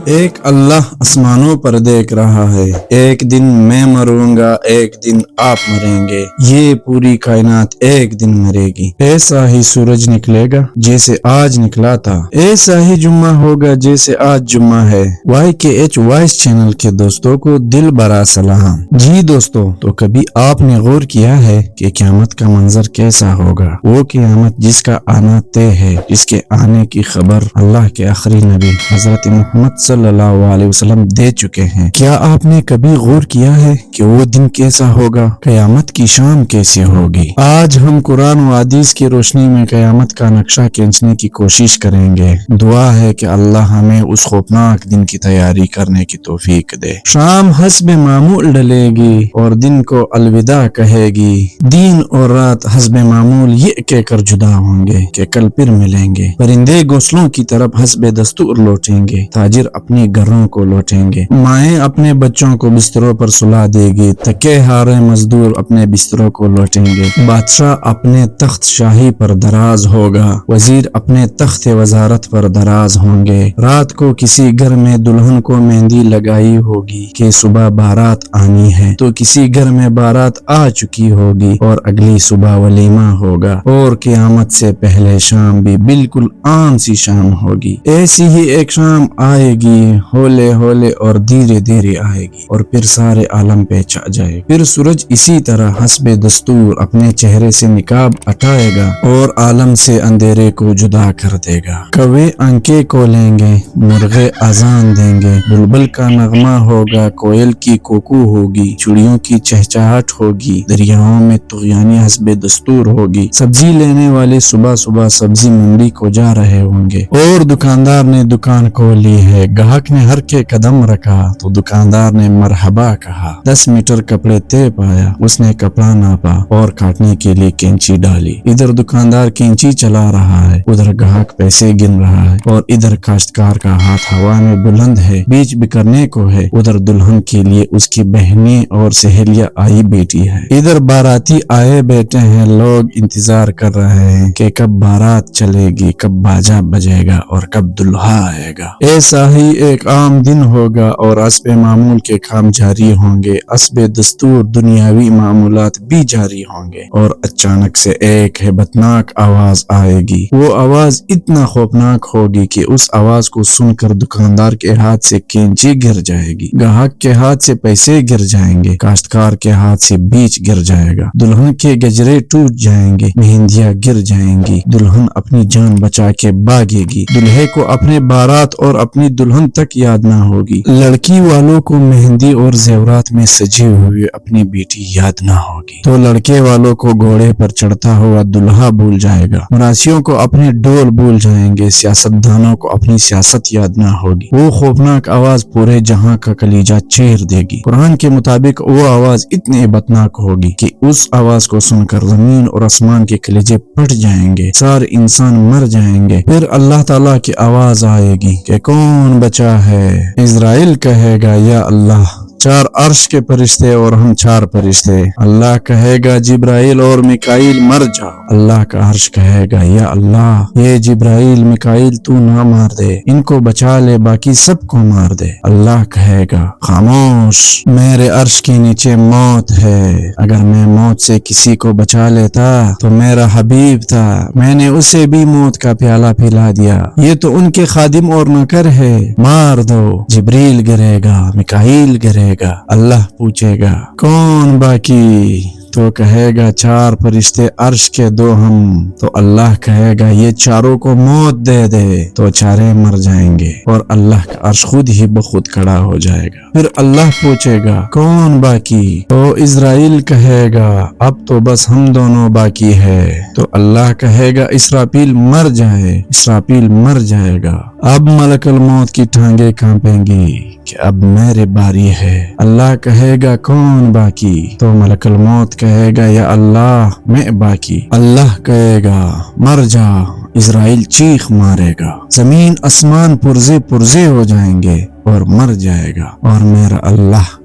ایک اللہ آسمانوں پر دیکھ رہا ہے، ایک دن میں مروں گا، ایک دن آپ مریں گے، یہ پوری کائنات ایک دن مرے گی۔ ایسا ہی سورج نکلے گا جیسے آج نکلا تھا، ایسا ہی جمعہ ہوگا جیسے آج جمعہ ہے۔ YKH وائس چینل کے دوستوں کو دل برا سلام۔ جی دوستو، تو کبھی آپ نے غور کیا ہے کہ قیامت کا منظر کیسا ہوگا؟ وہ قیامت جس کا آنا طے ہے، جس کے آنے کی خبر اللہ کے آخری نبی حضرت محمد صلی اللہ علیہ وسلم دے چکے ہیں۔ کیا آپ نے کبھی غور کیا ہے کہ وہ دن کیسا ہوگا؟ قیامت کی شام کیسے ہوگی؟ آج ہم قرآن و حدیث کی روشنی میں قیامت کا نقشہ کھینچنے کی کوشش کریں گے۔ دعا ہے کہ اللہ ہمیں اس خوفناک دن کی تیاری کرنے کی توفیق دے۔ شام حسب معمول ڈلے گی اور دن کو الوداع کہے گی، دن اور رات حسب معمول یہ کہہ کر جدا ہوں گے کہ کل پھر ملیں گے۔ پرندے گھونسلوں کی طرف حسب دستور لوٹیں گے، تاجر اپنی گھروں کو لوٹیں گے، مائیں اپنے بچوں کو بستروں پر سلا دے گی، تکے ہارے مزدور اپنے بستروں کو لوٹیں گے، بادشاہ اپنے تخت شاہی پر دراز ہوگا، وزیر اپنے تخت وزارت پر دراز ہوں گے۔ رات کو کسی گھر میں دلہن کو مہندی لگائی ہوگی کہ صبح بارات آنی ہے، تو کسی گھر میں بارات آ چکی ہوگی اور اگلی صبح ولیمہ ہوگا، اور قیامت سے پہلے شام بھی بالکل عام سی شام ہوگی۔ ایسی ہی ایک شام آئے گی، ہولے ہولے اور دھیرے دھیرے آئے گی، اور پھر سارے عالم پہ چھا جائے۔ پھر سورج اسی طرح حسب دستور اپنے چہرے سے نقاب ہٹائے گا اور عالم سے اندھیرے کو جدا کر دے گا۔ کوے آنکھیں کھولیں گے، مرغے اذان دیں گے، بلبل کا نغمہ ہوگا، کوئل کی کوکو ہوگی، چڑیوں کی چہچہاٹ ہوگی، دریاؤں میں طغیانی حسب دستور ہوگی، سبزی لینے والے صبح صبح سبزی منڈی کو جا رہے ہوں گے، اور دکاندار نے دکان کھولی ہے، گاہک نے ہر کے قدم رکھا تو دکاندار نے مرحبا کہا، 10 میٹر کپڑے طے پایا، اس نے کپڑا ناپا اور کاٹنے کے لیے کینچی ڈالی۔ ادھر دکاندار کینچی چلا رہا ہے، ادھر گاہک پیسے گن رہا ہے، اور ادھر کاشتکار کا ہاتھ ہوا میں بلند ہے، بیچ بکرنے کو ہے، ادھر دلہن کے لیے اس کی بہنیں اور سہیلیاں آئی بیٹی ہے، ادھر باراتی آئے بیٹھے ہیں، لوگ انتظار کر رہے ہیں کہ کب بارات چلے گی، کب باجا بجے گا اور کب دلہا آئے گا۔ ایسا ہی ایک عام دن ہوگا اور حسب معمول کے کام جاری ہوں گے، حسب دستور دنیاوی معمولات بھی جاری ہوں گے، اور اچانک سے ایک ہیبتناک آواز آئے گی۔ وہ آواز اتنا خوفناک ہوگی کہ اس آواز کو سن کر دکاندار کے ہاتھ سے کینچی گر جائے گی، گاہک کے ہاتھ سے پیسے گر جائیں گے، کاشتکار کے ہاتھ سے بیج گر جائے گا، دلہن کے گجرے ٹوٹ جائیں گے، مہندیاں گر جائیں گی، دلہن اپنی جان بچا کے بھاگے گی، دلہے کو اپنے بارات اور اپنی دلہن تک یاد نہ ہوگی، لڑکی والوں کو مہندی اور زیورات میں سجے ہوئے اپنی بیٹی یاد نہ ہوگی، تو لڑکے والوں کو گھوڑے پر چڑھتا ہوا دلہا بھول جائے گا، مراسیوں کو اپنے ڈول بھول جائیں گے، سیاستدانوں کو اپنی سیاست یاد نہ ہوگی۔ وہ خوفناک آواز پورے جہاں کا کلیجہ چیر دے گی۔ قرآن کے مطابق وہ آواز اتنی ہیبتناک ہوگی کہ اس آواز کو سن کر زمین اور آسمان کے کلیجے پھٹ جائیں گے، سارے انسان مر جائیں گے۔ پھر اللہ تعالیٰ کی آواز آئے گی کہ کون بچا ہے؟ اسرائیل کہے گا یا اللہ، 4 عرش کے فرشتے اور ہم 4 فرشتے۔ اللہ کہے گا جبرائیل اور میکائیل مر جاؤ۔ اللہ کا عرش کہے گا یا اللہ، یہ جبرائیل میکائیل تو نہ مار دے، ان کو بچا لے، باقی سب کو مار دے۔ اللہ کہے گا خاموش، میرے عرش کے نیچے موت ہے، اگر میں موت سے کسی کو بچا لیتا تو میرا حبیب تھا، میں نے اسے بھی موت کا پیالہ پلا دیا، یہ تو ان کے خادم اور نوکر ہے، مار دو۔ جبریل گرے گا، میکائیل گرے گا، اللہ پوچھے گا کون باقی؟ تو کہے گا 4 فرشتے عرش کے 2 ہم، تو اللہ کہے گا یہ چاروں کو موت دے دے، تو چارے مر جائیں گے، اور اللہ کا عرش خود ہی بخود کھڑا ہو جائے گا۔ پھر اللہ پوچھے گا کون باقی؟ تو اسرائیل کہے گا اب تو بس ہم دونوں باقی ہے، تو اللہ کہے گا اسرافیل مر جائے، اسرافیل مر جائے گا۔ اب ملک الموت کی ٹانگیں کانپیں گی کہ اب میرے باری ہے۔ اللہ کہے گا کون باقی؟ تو ملک الموت کہے گا یا اللہ میں باقی۔ اللہ کہے گا مر جا، اسرائیل چیخ مارے گا، زمین آسمان پرزے پرزے ہو جائیں گے اور مر جائے گا، اور میرا اللہ